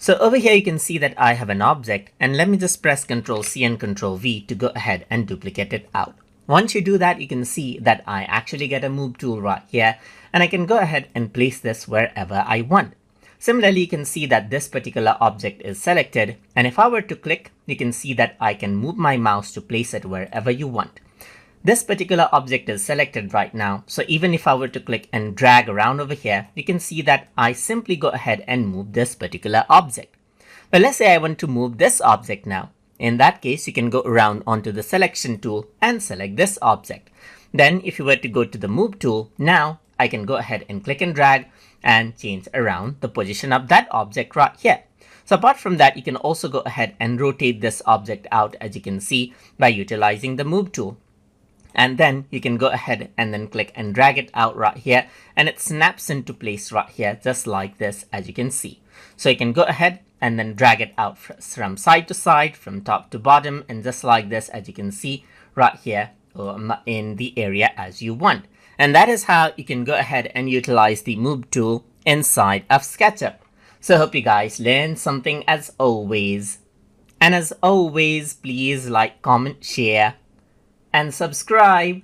So over here you can see that I have an object, and let me just press Ctrl C and Ctrl V to go ahead and duplicate it out. Once you do that, you can see that I actually get a move tool right here, and I can go ahead and place this wherever I want. Similarly, you can see that this particular object is selected, and if I were to click, you can see that I can move my mouse to place it wherever you want. This particular object is selected right now, so even if I were to click and drag around over here, you can see that I simply go ahead and move this particular object. But let's say I want to move this object now. In that case, you can go around onto the selection tool and select this object. Then if you were to go to the move tool, now I can go ahead and click and drag and change around the position of that object right here. So apart from that, you can also go ahead and rotate this object out, as you can see, by utilizing the move tool. And then you can go ahead and then click and drag it out right here, and it snaps into place right here, just like this, as you can see. So you can go ahead and then drag it out from side to side, from top to bottom, and just like this, as you can see right here in the area as you want. And that is how you can go ahead and utilize the move tool inside of SketchUp. So I hope you guys learned something as always. And as always, please like, comment, share, and subscribe.